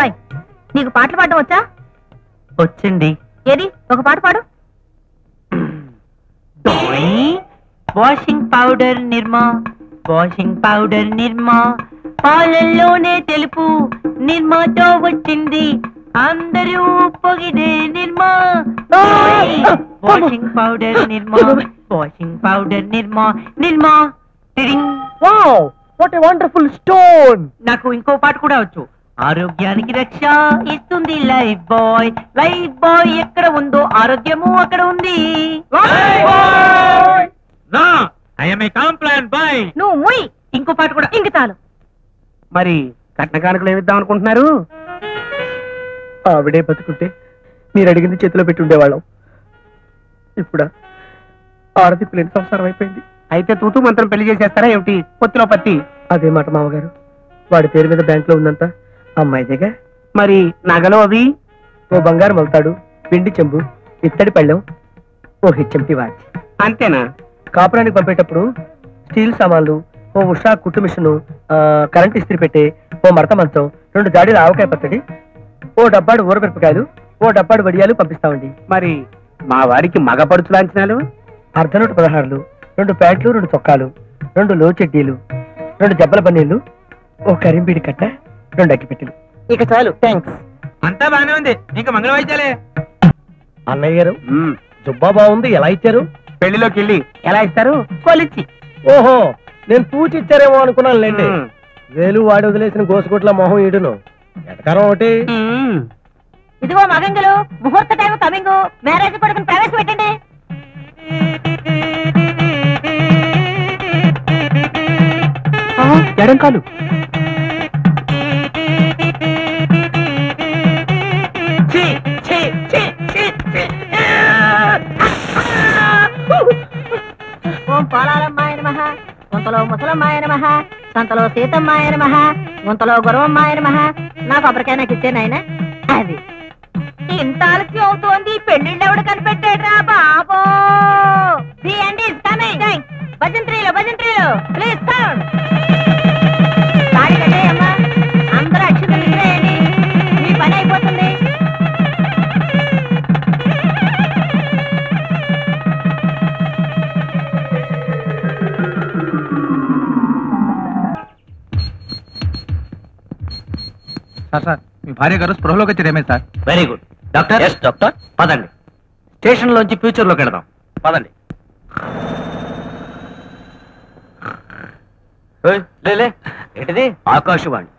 అబ్బాయి, నీకు పాటలు పాడడం వచ్చా? వచ్చింది. ఏది ఒక పాట పాడు. Washing powder Nirma, washing powder Nirma, పాలల్లోనే తెలుపు నిర్మాతో వచ్చింది, అందరూ పొగిడే Nirma. Washing powder Nirma, washing powder Nirma, Nirma. Wow, what a wonderful stone. నాకు ఇంకో పాట కూడా వచ్చు. ఆరోగ్యానికి రక్ష ఇస్తుంది లైఫ్ బాయ్, లైఫ్ బాయ్ ఎక్కడ ఉందో ఆరోగ్యము అక్కడ ఉంది. నువ్వు ముయ్. ఇంకో పాట కూడా. ఇంక చాలు. మరి కట్న కానుకలు ఏమిద్దాం అనుకుంటున్నారు? ఆవిడే బతుకుంటే మీరు అడిగింది చేతిలో పెట్టి ఉండేవాళ్ళం. ఇప్పుడు ఆడది పిల్లని సంసారం అయిపోయింది. అయితే తూతూ మంత్రం పెళ్లి చేసేస్తారా ఏమిటి? పొత్తిలో పత్తి. అదే మాట మామగారు, వాడి పేరు మీద బ్యాంక్ లో ఉందంతా అమ్మాయిదేగా. మరి నగలు అవి? ఓ బంగారు మల్తాడు, పిండి చెంబు, ఇత్తడి పళ్ళెం, ఓ హెచ్ఎంటి వాచ్. అంతేనా? కాపురానికి పంపేటప్పుడు స్టీల్ సామాన్లు, ఓ ఉషా కుట్టు మిషను, కరెంట్ ఇస్త్రీ పెట్టే, ఓ మడత మంచం, 2 జాడీల ఆవకాయ పచ్చడి, ఓ డబ్బాడు ఊరమిరపకాయలు, ఓ డబ్బాడు వడియాలు పంపిస్తామండి. మరి మా వారికి మగపడుచు లాంఛనాలు? అర్ధనూట 16, 2 ప్యాంట్లు, 2 చొక్కాలు, 2 లో చెడ్డీలు, 2 జబ్బల పన్నీళ్లు, ఓ కరింబీడి కట్ట, 2 అగ్గిపెట్టెలు. ఇక చాలు, థ్యాంక్స్. అంతా బానే ఉంది, ఇంకా మంగళ వాయిద్యాలే. అన్నయ్య గారు, జుబ్బా బాగుంది, ఎలా ఇచ్చారు? పెళ్లిలోకి వెళ్ళి. ఎలా ఇస్తారు? కొలిచి. ఓహో, నేను తూచి ఇచ్చారేమో అనుకున్నాను లేండి. వేలు వాడి వదిలేసిన గోసుగుట్ల మొహం ఈడును. ఎటకారం ఒకటి. ఇదిగో మగంగులు, ముహూర్త టైం కమింగ్. మ్యారేజ్ కొడుకుని ప్రవేశపెట్టండి. ఎడం కాలు. ఓం పాలాలమ్మాయ నమః, గుంతలో ముసలమ్మాయ నమః, సంతలో సీతమ్మాయ నమః, గుంతలో గురవమ్మాయ నమః. నాకు అప్పటికే నాకు ఇచ్చే నాయన. అది ఇంత ఆలస్యం అవుతోంది, పెళ్లిళ్ళు ఎవడు కనిపెట్టాడురా బాబో. The end is coming. భజంత్రీలు భజంత్రీలు, ప్లీజ్ సౌండ్. తాళి కట్టేయమ్మా, అందరూ అక్షతలు ఇచ్చేయండి, మీ పని అయిపోతుంది. సార్, మీ భార్య గారు స్పృహలోకి వచ్చారేమే sir? Very good doctor. Yes doctor. పదండి, స్టేషన్ లోంచి ఫ్యూచర్ లోకి వెళదాం. పదండి. ఏంటిది? ఆకాశవాణి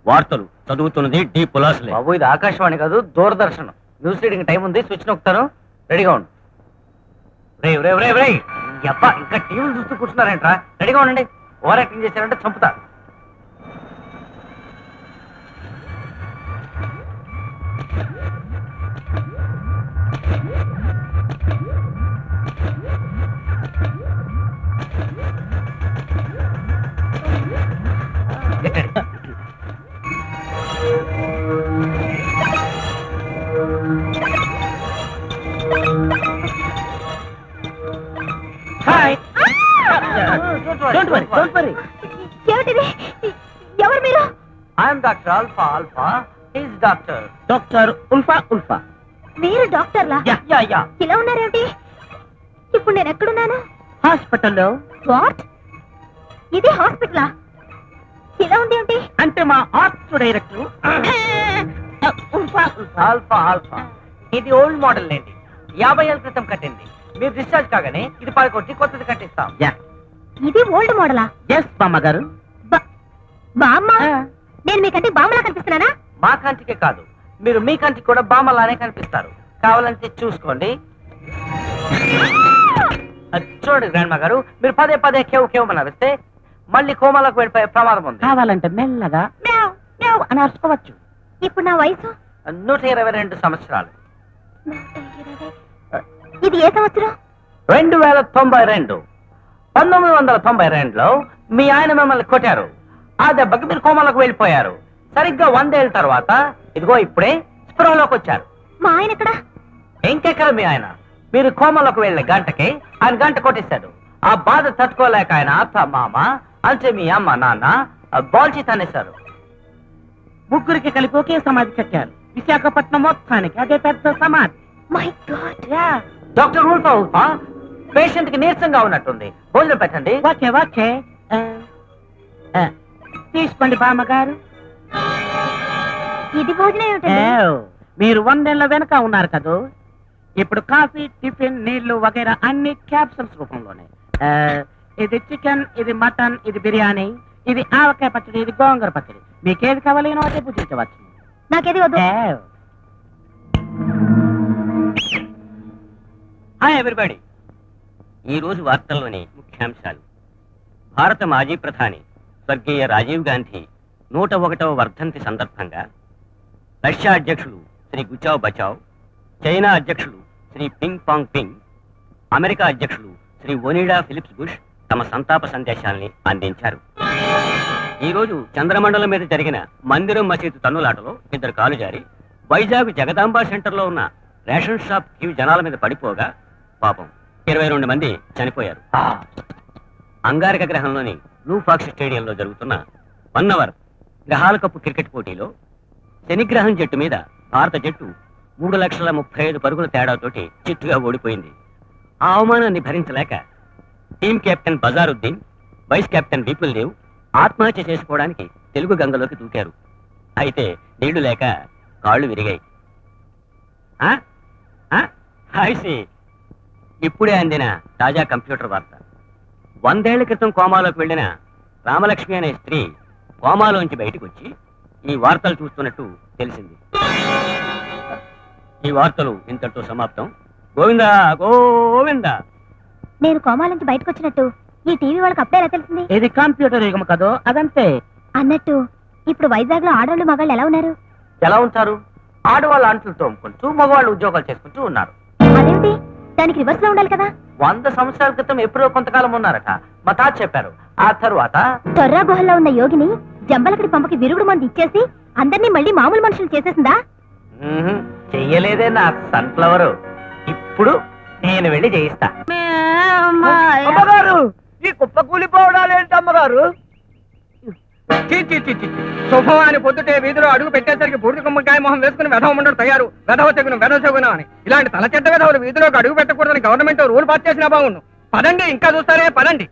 వార్తలు చదువుతున్నది డి పులాసులే. బాబు, ఇది ఆకాశవాణి కాదు, దూరదర్శన్. న్యూస్ రీడింగ్ టైం ఉంది, స్విచ్ నొక్కుతాను, రెడీగా ఉండు. అబ్బా, ఇంకా టీవీలు చూస్తూ కూర్చున్నారేంట్రా? రెడీగా ఉండండి. ఓవర్ యాక్టింగ్ చేశారంటే చంపుతా. ఎవరు మీరు? I'm doctor alpha. Alpha is doctor. Doctor ULFA. ULFA. మీరు డాక్టర్లా? యా. ఇలా ఉన్నారేమిటి? ఇప్పుడు నేను ఎక్కడున్నాను? హాస్పిటల్లో. వాట్? ఇది హాస్పిటలా? ఇలా ఉంది ఏంటి? అంటే మా ఆర్ట్స్ డైరెక్టర్. ఆల్ఫా. ఆల్ఫా ఇది ఓల్డ్ మోడల్ అండి, 50 ఏళ్ల క్రితం కట్టింది. మీరు డిశ్చార్జ్ కాగానే ఇది పడకొట్టి కొత్తది కట్టిస్తాం. ఇది ఓల్డ్ మోడలా? ఎస్ బామ్మగారు. బామ్మ? నేను మీకంటే బామ్మలా కనిపిస్తున్నానా? మా కంటికే కాదు, మీరు మీ కంటికి కూడా బామ్మలానే కనిపిస్తారు. కావాలంటే చూసుకోండి. చూడండి గ్రాండ్ గారు, మీరు పదే పదే కేవ్ నడిస్తే మళ్ళీ కోమాలకు వెళ్ళిపోయే ప్రమాదం ఉంది. కావాలంటే మెల్లగా అని అరుచుకోవచ్చు. ఇప్పుడు నా వయసు 122 సంవత్సరాలు. ఇది ఏ సంవత్సరం? 2092. 1992లో మీ ఆయన మిమ్మల్ని కొట్టారు. ఆ దెబ్బకి మీరు కోమాలకు వెళ్ళిపోయారు. సరిగ్గా 100 ఏళ్ళ తర్వాత ఇదిగో ఇప్పుడే స్పృహలోకి వచ్చారు. మా ఆయన ఎక్కడ? ఇంకెక్కడ మీ ఆయన? మీరు కోమాలకు వెళ్ళే గంటకి ఆయన గంట కొట్టేశాడు. ఆ బాధ తట్టుకోలేక ఆయన అత్త మామ అంటే మీ అమ్మ నాన్న బాల్చి తనేశారు. ముగ్గురికి కలిపి ఒకే సమాధి కట్టారు. విశాఖపట్నం మొత్తానికి అదే పెద్ద సమాధి. My God. డాక్టర్ రూల్ఫ్ అవుతా పేషెంట్ కి నీరసంగా ఉన్నట్టుంది, భోజనం పెట్టండి. ఓకే ఓకే తీసుకోండి బామ్మగారు. ఇది భోజనం ఏమిటండి? మీరు 100 ఏళ్ల వెనక ఉన్నారు కదా, ఇప్పుడు కాఫీ, టిఫిన్, నీళ్లు వగైరా అన్ని క్యాప్సూల్స్ రూపంలోనే. ఇది చికెన్, ఇది మటన్, ఇది బిర్యానీ, ఇది ఆవకాయ పచ్చడి, ఇది గోంగూర పచ్చడి. మీకేది కావాలేనో అదే పూజించవచ్చు. నాకేది వద్దు. Hi everybody. ఈ రోజు వార్తల్లోని ముఖ్యాంశాలు. భారత మాజీ ప్రధాని స్వర్గీయ రాజీవ్ గాంధీ 101వ వర్ధంతి సందర్భంగా రష్యా అధ్యక్షులు శ్రీ గుచావ్ బచావ్, చైనా అధ్యక్షులు శ్రీ పింగ్ పాంగ్ పింగ్, అమెరికా అధ్యక్షులు శ్రీ ఓనిడా ఫిలిప్స్ బుష్ తమ సంతాప సందేశాల్ని అందించారు. ఈ రోజు చంద్రమండలం మీద జరిగిన మందిరం మసీదు తన్నులాటలో 2 కాలు జారి వైజాగ్ జగదాంబ సెంటర్లో ఉన్న రేషన్ షాప్ క్యూ జనాల మీద పడిపోగా పాపం 22 మంది చనిపోయారు. అంగారక గ్రహంలోని బ్లూ ఫాక్స్ స్టేడియంలో జరుగుతున్న 1 అవర్ గ్రహాల కప్పు క్రికెట్ పోటీలో శనిగ్రహం జట్టు మీద భారత జట్టు 3,35,000 పరుగుల తేడాతోటి చిత్తుగా ఓడిపోయింది. ఆ అవమానాన్ని భరించలేక team captain Bazaruddin, vice captain Vipul Dev ఆత్మహత్య చేసుకోవడానికి తెలుగు గంగలోకి దూకారు. అయితే నీళ్లు లేక కాళ్ళు విరిగాయి. ఇప్పుడే అందిన తాజా కంప్యూటర్ వార్త. 100 ఏళ్ల క్రితం కోమాలోకి వెళ్లిన రామలక్ష్మి అనే స్త్రీ కోమాలోంచి బయటకు వచ్చి ఈ వార్తలు చూస్తున్నట్టు తెలిసింది. ఈ వార్తలు ఇంతటితో సమాప్తం. గోవిందా గోవిందా. నేను కోమా నుంచి బయటకు వచ్చినట్టు ఈ టీవీ వాళ్ళకి అప్పుడే ఎలా తెలిసింది? ఇది కంప్యూటర్ యుగం కదో, అదంతే. అన్నట్టు ఇప్పుడు వైజాగ్ లో ఆడవాళ్ళు మగాళ్ళు ఎలా ఉన్నారు? ఎలా ఉంటారు? ఆడవాళ్ళు అంట్లు తోముకుంటూ మగవాళ్ళు ఉద్యోగాలు చేసుకుంటూ ఉన్నారు. అదేంటి? దానికి రివర్స్ లో ఉండాలి కదా. 100 సంవత్సరాల క్రితం ఎప్పుడో కొంతకాలం ఉన్నారట, మా తాత చెప్పారు. ఆ తరువాత తొర్రా గుహల్లో ఉన్న యోగిని జంబలకడి పంపకి విరుగుడు మంది ఇచ్చేసి అందరినీ మళ్ళీ మామూలు మనుషులు చేసేసిందా? చెయ్యలేదే నా సన్ఫ్లవర్. ఇప్పుడు నేను వెళ్ళి చేయిస్తా. అమ్మగారు, ఈ కుప్ప కూలిపోవడాలేంటి అమ్మగారు? శుభమాని పొద్దుటే వీధిలో అడుగు పెట్టేసరికి బూడిద గుమ్మకాయ మొహం వేసుకుని వెధవ ఉండడు తయారు. వెధవ తెగును అని ఇలాంటి తల చెడ్డ వెధవులు వీధిలోకి అడుగు పెట్టకూడదని గవర్నమెంట్ రూల్ పాస్ చేసినా బాగుండు. పదండి, ఇంకా చూస్తారే, పదండి.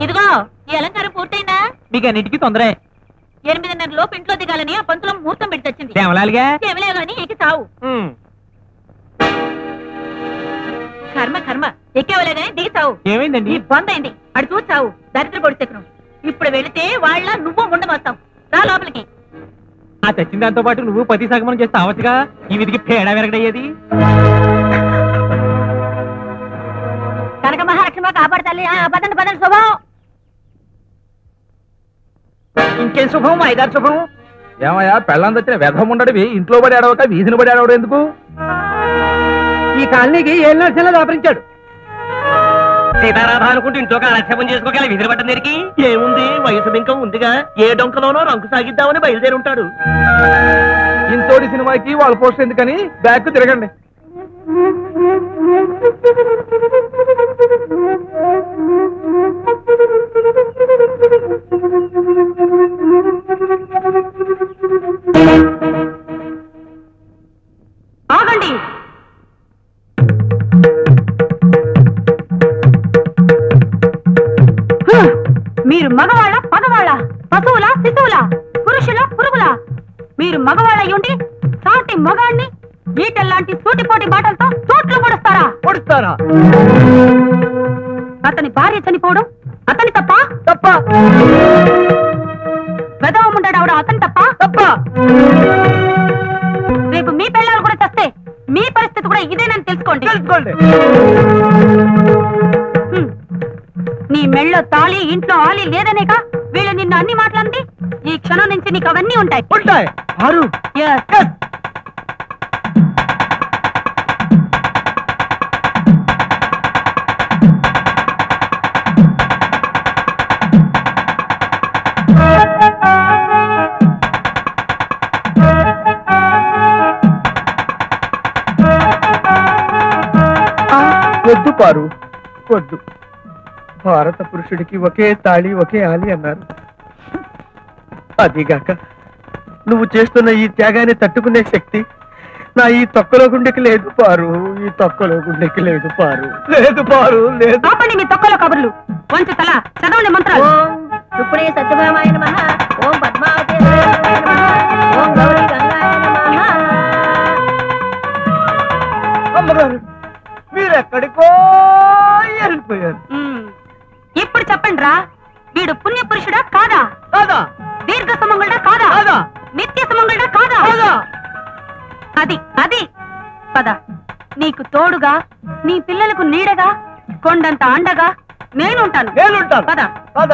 ఇదిగో ఈ అలంకారం పూర్తయిందా? మీకు అన్నిటికీ తొందరే. 8:30 లోపు ఇంట్లో దిగాలని ఆ పంతులో ముహూర్తం పెట్టి వచ్చింది. కేవలాలిగా కేవలేగాని ఎక్కి తావు. కర్మ కర్మ, ఎక్కేవలేగాని దిగి తావు. ఏమైందండి? బందైంది, అడు చూచావు. దరిద్ర పొడిచెక్కును. ఇప్పుడు వెళితే వాళ్ళ నువ్వు ఉండమొస్తావు. రా లోపలికి. ఆ తెచ్చిన దాంతో పాటు నువ్వు పతి సగమనం చేస్తే అవచ్చుగా. ఈ విధికి పేడ వెరగడయ్యేది. కనక మహాలక్ష్మి కాపాడతాలి. పదండి పదండి, శుభం. ఇంకేం శుభం? 5-6 శుభం. ఏమయ్యా, పెళ్ళం తెచ్చిన వ్యధం ఉండడివి ఇంట్లో పడి ఆడవక వీధిని పడి ఆడవడం ఎందుకు? ఈ కాలనీకి 7 లక్షలు దాపరించాడు. సీతారాధ అనుకుంటూ ఇంట్లోకి ఆలస్యం చేసుకోగల విధులు పట్టం దగ్గరికి ఏముంది, వయసు బింకం ఉందిగా. ఏ డొంకలోనో రంకు సాగిద్దామని బయలుదేరి ఉంటాడు. ఇంతోటి సినిమాకి వాళ్ళ పోస్ట్ ఎందుకని బ్యాక్ తిరగండి. ఆగండి. మీరు మగవాళ్ళ పగవాళ్ళ, పశువుల శిశువుల, పురుషుల పురుగుల? మీరు మగవాళ్ళ అయ్యుండి సాటి మగాన్ని ఈటల్లాంటి సూటిపోటి మాటలతో చోట్లు పొడుస్తారా? అతని భార్య చనిపోవడం అతని తప్ప? వెదవ ఉండడావిడ అతని తప్ప? రేపు మీ పిల్లలు కూడా చస్తే మీ పరిస్థితి కూడా ఇదేనని తెలుసుకోండి. నీ మెళ్ళో తాళి, ఇంట్లో ఆలి లేదనేక వీళ్ళు నిన్ను అన్ని మాట్లాడింది. ఈ క్షణం నుంచి నీకు అవన్నీ ఉంటాయి. వద్దు పారు, వద్దు. భారత పురుషుడికి ఒకే తాళి ఒకే ఆలి అన్నారు. అదిగాక నువ్వు చేస్తున్న ఈ త్యాగాన్ని తట్టుకునే శక్తి నా ఈ తొక్కలో గుండెకి లేదు పారు. ఈ తొక్కలో గుండెకి లేదు పారు. లేదు పారు లేదు. ఆపండి మీ తొక్కలో కబుర్లు. వంచు తల చదవండి మంత్రాలు. ఓం రుక్మిణీ సత్యభామాయ నమః. ఓం పద్మావతి నమః. ఓం గౌరీ గంగాయ నమః. అమ్మగారు మీరెక్కడికో వెళ్ళిపోయారు. ఇప్పుడు చెప్పండి రా, వీడు పుణ్య పురుషుడా కాదా? కాదా? దీర్ఘ సుమంగళుడా కాదా? కాదా? నిత్య సుమంగళుడా కాదా? కాదా? అది అది పద, నీకు తోడుగా, నీ పిల్లలకు నీడగా, కొండంత అండగా నేనుంటాను. నేనుంటాను. పద పద.